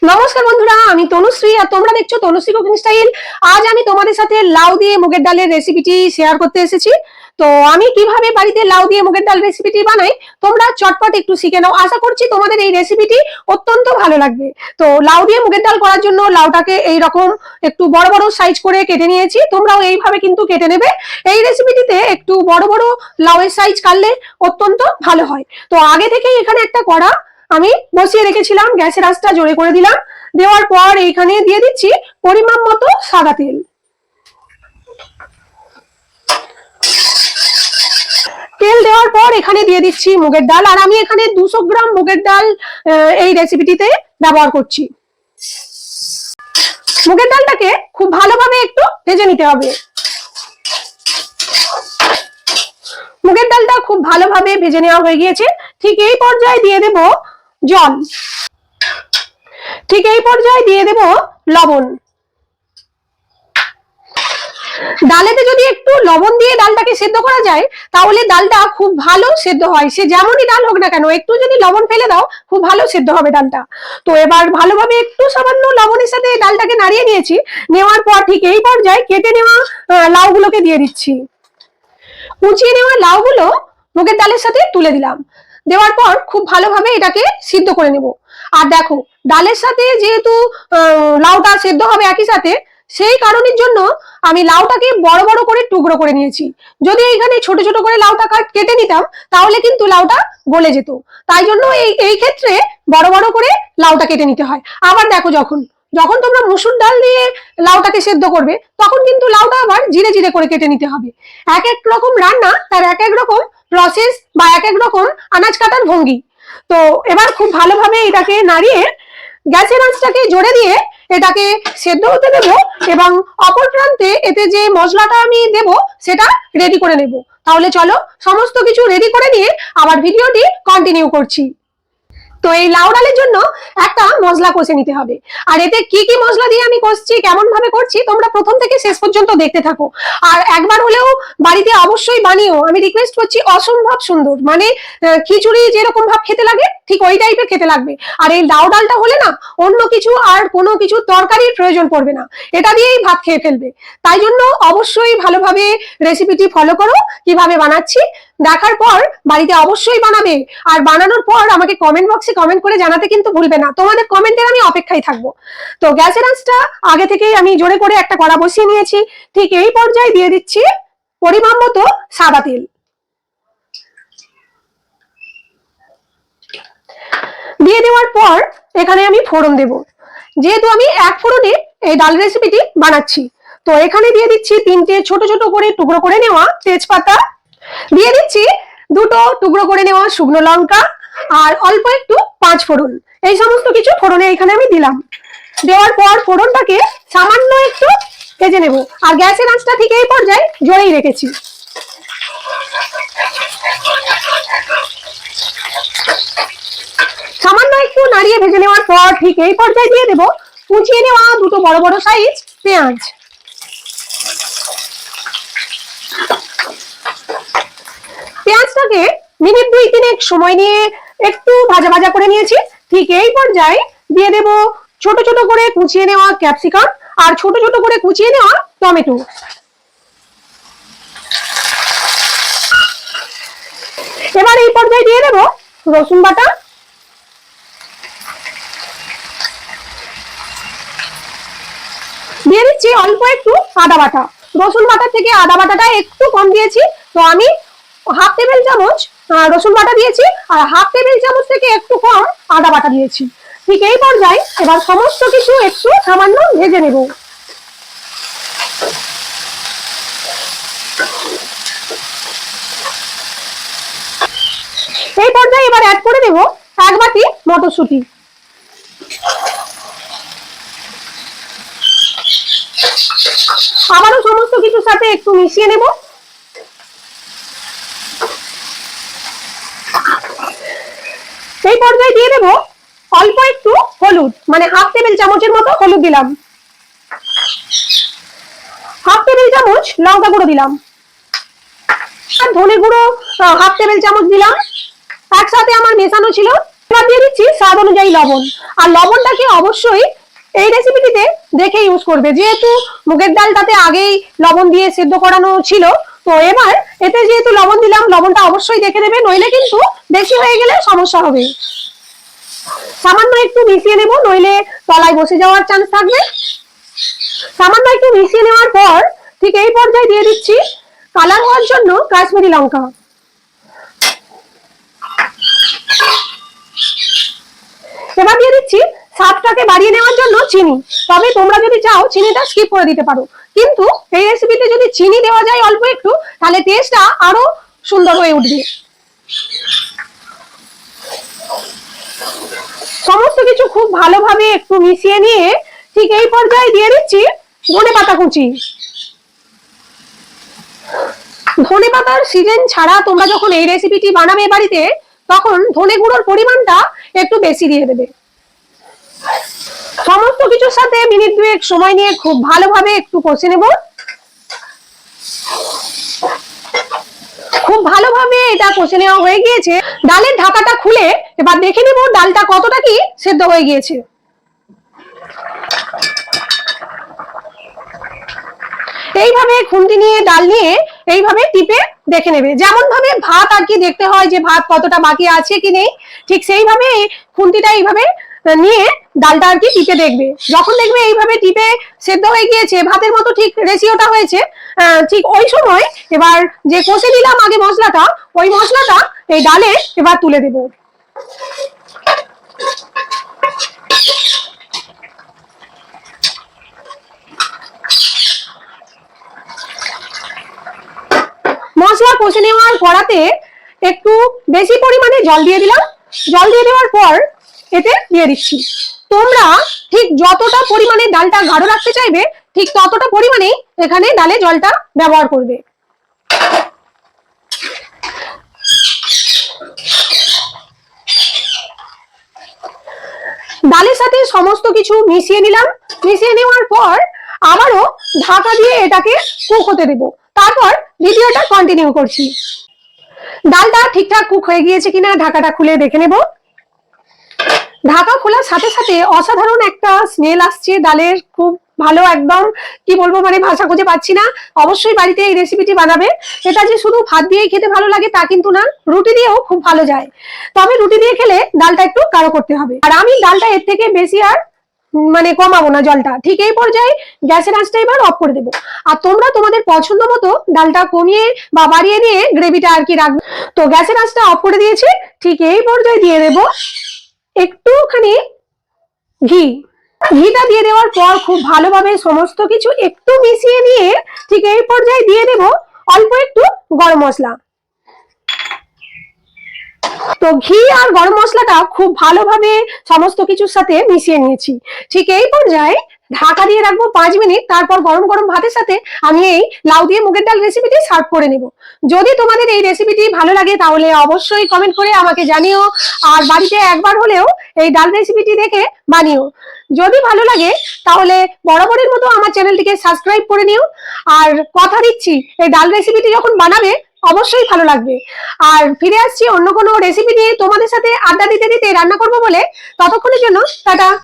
নমস্কার বন্ধুরা, আমি তনুশ্রী আর তোমরা দেখছো তনুশ্রী কুকিং স্টাইল। আজ আমি তোমাদের সাথে লাউ দিয়ে মুগের ডালের রেসিপিটি শেয়ার করতে এসেছি। তো আমি কিভাবে বাড়িতে লাউ দিয়ে মুগের ডাল রেসিপিটি বানাই তোমরা চটপট একটু শিখে নাও। আশা করছি তোমাদের এই রেসিপিটি অত্যন্ত ভালো লাগবে। তো লাউ দিয়ে মুগের ডাল করার জন্য লাউটাকে এইরকম একটু বড় বড় সাইজ করে কেটে নিয়েছি। তোমরাও এইভাবে কিন্তু কেটে নেবে। এই রেসিপিটিতে একটু বড় বড় লাউয়ের সাইজ কাটলে অত্যন্ত ভালো হয়। তো আগে থেকেই এখানে একটা কড়া আমি বসিয়ে রেখেছিলাম, গ্যাসের আঁচটা জোরে করে দিলাম। দেওয়ার পর এখানে দিয়ে দিচ্ছি পরিমাণ মতো সাদা তেল। তেল দেওয়ার পর এখানে দিয়ে দিচ্ছি মুগের ডাল, আর আমি এখানে 200 গ্রাম মুগের ডাল এই রেসিপিটিতে ব্যবহার করছি। মুগের ডালটাকে খুব ভালোভাবে একটু ভেজে নিতে হবে। মুগের ডালটা খুব ভালোভাবে ভেজে নেওয়া হয়ে গিয়েছে। ঠিক এই পর্যায়ে দিয়ে দেব জল, ঠিক এই পর্যায়ে দিয়ে দেব লবণ। ডালেতে যদি একটু লবণ দিয়ে ডালটাকে সেদ্ধ করা যায় তাহলে ডালটা খুব ভালো সেদ্ধ হয়। সে যেমনই ডাল হোক না কেন, একটু যদি লবণ ফেলে দাও খুব ভালো সেদ্ধ হবে ডালটা। তো এবার ভালোভাবে একটু সামান্য লবণের সাথে ডালটাকে নাড়িয়ে নিয়েছি। নেওয়ার পর ঠিক এই পর্যায়ে কেটে নেওয়া লাউগুলোকে দিয়ে দিচ্ছি। কুচিয়ে নেওয়া লাউগুলো মুগের ডালের সাথে তুলে দিলাম। দেওয়ার পর খুব ভালোভাবে এটাকে সিদ্ধ করে নেব। আর দেখো, ডালের সাথে যেহেতু লাউটা সেদ্ধ হবে একই সাথে, সেই কারণের জন্য আমি লাউটাকে বড় বড় করে টুকরো করে নিয়েছি। যদি এখানে ছোট ছোট করে লাউটা কেটে নিতাম তাহলে কিন্তু লাউটা গলে যেত। তাই জন্য এই ক্ষেত্রে বড় বড় করে লাউটা কেটে নিতে হয়। আবার দেখো, যখন যখন তোমরা মুসুর ডাল দিয়ে লাউটাকে সেদ্ধ করবে তখন কিন্তু লাউটা আবার জিরে জিরে করে কেটে নিতে হবে। এক এক রকম রান্না, তার এক এক রকম প্রসেস বা এক এক রকম আনাজ কাটার ভঙ্গি। তো এবার খুব ভালোভাবে এটাকে নাড়িয়ে গ্যাসের আঁচটাকে জোরে দিয়ে এটাকে সেদ্ধ হতে দেব, এবং অপর প্রান্তে এতে যে মশলাটা আমি দেব সেটা রেডি করে নেব। তাহলে চলো সমস্ত কিছু রেডি করে নিয়ে আবার ভিডিওটি কন্টিনিউ করছি। তো এই লাউ ডালের জন্য একটা মশলা কষে নিতে হবে। আর এতে কি কি মশলা দিয়ে আমি কষছি, কেমন ভাবে করছি, তোমরা প্রথম থেকে শেষ পর্যন্ত দেখতে থাকো। আর একবার হলেও বাড়িতে অবশ্যই বানিও, আমি রিকোয়েস্ট করছি। অসম্ভব সুন্দর, মানে খিচুড়ি যেরকম ভাব খেতে লাগে ঠিক ওই টাইপের খেতে লাগবে। আর এই লাউ ডালটা হলে না অন্য কিছু আর কোনো কিছু তরকারির প্রয়োজন পড়বে না, এটা দিয়েই ভাত খেয়ে ফেলবে। তাই জন্য অবশ্যই ভালোভাবে রেসিপিটি ফলো করো। কিভাবে বানাচ্ছি দেখার পর বাড়িতে অবশ্যই বানাবে। আর বানানোর পর আমাকে কমেন্ট বক্সে কমেন্ট করে জানাতে কিন্তু ভুলবে না। তোমাদের কমেন্টের আমি অপেক্ষায় থাকবো। তো গ্যাসের আঁচটা আগে থেকেই আমি জোরে করে একটা কড়া বসিয়ে নিয়েছি। ঠিক এই পর্যায়ে দিয়ে দিচ্ছি পরিমাণ মতো সাদা তেল। দিয়ে দেওয়ার পর এখানে আমি ফোড়ন দেব। যেহেতু আমি এক ফোড়নে এই ডাল রেসিপিটি বানাচ্ছি, তো এখানে দিয়ে দিচ্ছি 3টে ছোট ছোট করে টুকরো করে নেওয়া তেজপাতা, দিয়ে দিচ্ছি 2টো টুকরো করে নেওয়া শুকনো লঙ্কা, আর অল্প একটু 5 ফোড়ন। এই সমস্ত কিছু ফোড়নে এখানে আমি দিলাম। দেওয়ার পর ফোড়নটাকে সামান্য একটু ভেজে নেব। আর গ্যাসের আঁচটা ঠিক এই পর্যায়ে জোরেই রেখেছি। সামান্য একটু নাড়িয়ে ভেজে নেওয়ার পর ঠিক এই পর্যায়ে দিয়ে দেব কুচিয়ে নেওয়া 2টো বড় বড় সাইজ পেঁয়াজ। পেঁয়াজটাকে মিনিট 2-3 সময় নিয়ে একটু ভাজা ভাজা করে নিয়েছি। ঠিক এই পর্যায়ে দিয়ে দেব ছোট ছোট করে কুচিয়ে নেওয়া ক্যাপসিকাম আর ছোট ছোট করে কুচিয়ে নেওয়া টমেটো। এবার এই পর্যায়ে দিয়ে দেব রসুন বাটা, দিয়ে দিচ্ছি অল্প একটু আদা বাটা। রসুন বাটা থেকে আদা বাটাটা একটু কম দিয়েছি, তো আমি হাফ টেবিল চামচ রসুন বাটা দিয়েছি আর হাফ টেবিল চামচ থেকে একটু কম আদা বাটা দিয়েছি। ঠিক এই পর্যায়ে এবার সমস্ত কিছু একটু সামান্য ভেজে নেব। এই পর্যায়ে এবার অ্যাড করে দেব 1 বাটি মটরশুঁটি। আবারও সমস্ত কিছুর সাথে একটু মিশিয়ে নেব। এই পর্যায়ে দিয়ে দেব অল্প একটু হলুদ, মানে হাফ টেবিল চামচের মতো হলুদ দিলাম। হাফ টেবিল চামচ লঙ্কা গুঁড়ো দিলাম। আর ধনে গুঁড়ো হাফ টেবিল চামচ দিলাম। একসাথে আমার মেশানো ছিল এবার দিয়ে দিচ্ছি স্বাদ অনুযায়ী লবণ। আর লবণটাকে অবশ্যই এই রেসিপিটিতে দেখে ইউজ করবে, যেহেতু মুগের ডালটাতে আগেই লবণ দিয়ে সেদ্ধ করানো ছিল। তো এবার এতে যেহেতু লবণ দিলাম, লবণটা অবশ্যই দেখে নেবে, নইলে কিন্তু বেশি হয়ে গেলে সমস্যা হবে। সামান্য একটু মিশিয়ে নেব, নইলে তলায় বসে যাওয়ার চান্স থাকবে। সামান্য একটু মিশিয়ে নেওয়ার পর ঠিক এই পর্যায়ে দিয়ে দিচ্ছি কালার হওয়ার জন্য কাশ্মীরি লঙ্কা। এবার দিয়ে দিচ্ছি স্বাদটাকে বাড়িয়ে নেওয়ার জন্য চিনি। তবে তোমরা যদি চাও চিনিটা স্কিপ করে দিতে পারো, কিন্তু এই রেসিপিতে যদি চিনি দেওয়া যায় অল্প একটু, তাহলে টেস্টটা আরো সুন্দর হয়ে উঠবে। সমস্ত কিছু খুব ভালোভাবে একটু মিশিয়ে নিয়ে ঠিক এই পর্যায়ে দিয়ে দিচ্ছি ধনেপাতা কুচি। ধনেপাতার সিজন ছাড়া তোমরা যখন এই রেসিপিটি বানাবে বাড়িতে, তখন ধনে গুঁড়োর পরিমাণটা একটু বেশি দিয়ে দেবে। সমস্ত কিছুর সাথে মিনিট 2 সময় নিয়ে খুব ভালোভাবে একটু কষে নেব। খুব ভালোভাবে এটা কষে নেওয়া হয়ে গিয়েছে। ডালের ঢাকাটা খুলে এবার দেখে নেব ডালটা কতটা কি সেদ্ধ হয়ে গিয়েছে। এইভাবে খুন্তি নিয়ে ডাল নিয়ে এইভাবে টিপে দেখে নেবে, যেমন ভাবে ভাত আর কি দেখতে হয় যে ভাত কতটা বাকি আছে কি নেই, ঠিক সেইভাবে খুন্তিটা এইভাবে নিয়ে ডালটা আর কি টিপে দেখবে। যখন দেখবে এইভাবে টিপে সেদ্ধ হয়ে গিয়েছে, ভাতের মতো ঠিক রেশিওটা হয়েছে, ঠিক ওই সময় এবার যে কষে নিলাম আগে মশলাটা, ওই মশলাটা এই ডালে এবার তুলে দেব। মশলা কষে নেওয়ার কড়াতে একটু বেশি পরিমাণে জল দিয়ে দিলাম। জল দিয়ে দেওয়ার পর এতে দিয়ে দিচ্ছি, তোমরা ঠিক যতটা পরিমাণে ডালটা গাঢ় রাখতে চাইবে ঠিক ততটা পরিমাণেই এখানে ডালে জলটা ব্যবহার করবে। ডালের সাথে সমস্ত কিছু মিশিয়ে নিলাম। মিশিয়ে নেওয়ার পর আবারও ঢাকা দিয়ে এটাকে কুক হতে দেব। তারপর ভিডিওটা কন্টিনিউ করছি। ডালটা ঠিকঠাক কুক হয়ে গিয়েছে কিনা ঢাকাটা খুলে দেখে নেব। ঢাকা খোলার সাথে সাথে অসাধারণ একটা স্মেল আসছে ডালের, খুব ভালো, একদম কি বলবো মানে ভাষা খুঁজে পাচ্ছি না। অবশ্যই বাড়িতে এই রেসিপিটি বানাবে। এটা যে শুধু ভাত দিয়েই খেতে ভালো লাগে তা কিন্তু না, রুটি দিয়েও খুব ভালো যায়। তবে রুটি দিয়ে খেলে ডালটা একটু গাঢ় করতে হবে। আর আমি ডালটা এর থেকে বেশি আর মানে কমাবো না জলটা। ঠিক এই পর্যায়ে গ্যাসের আঁচটা এবার অফ করে দেবো। আর তোমরা তোমাদের পছন্দ মতো ডালটা কমিয়ে বা বাড়িয়ে নিয়ে গ্রেভিটা আর কি রাখবে। তো গ্যাসের আঁচটা অফ করে দিয়েছি। ঠিক এই পর্যায়ে দিয়ে দেবো একটুখানি ঘি। ঘিটা দিয়ে দেওয়ার পর খুব ভালোভাবে সমস্ত কিছু একটু মিশিয়ে নিয়ে ঠিক এই পর্যায়ে দিয়ে দেব অল্প একটু গরম মশলা। তো ঘি আর গরম মশলাটা খুব ভালোভাবে সমস্ত কিছুর সাথে মিশিয়ে নিয়েছি। ঠিক এই পর্যায়ে ঢাকা দিয়ে রাখবো 5 মিনিট। তারপর গরম গরম ভাতের সাথে আমি এই লাউ দিয়ে মুগের ডাল রেসিপিটি সার্ভ করে নেব। যদি তোমাদের এই রেসিপিটি ভালো লাগে তাহলে অবশ্যই কমেন্ট করে আমাকে জানিও, আর বাড়িতে একবার হলেও এই ডাল রেসিপিটি দেখে বানিও। যদি ভালো লাগে তাহলে বরাবরের মতো আমার চ্যানেলটিকে সাবস্ক্রাইব করে নিও। আর কথা দিচ্ছি এই ডাল রেসিপিটি যখন বানাবে অবশ্যই ভালো লাগবে। আর ফিরে আসছি অন্য কোনো রেসিপি নিয়ে তোমাদের সাথে আড্ডা দিতে দিতে রান্না করবো বলে। ততক্ষণের জন্য টাটা।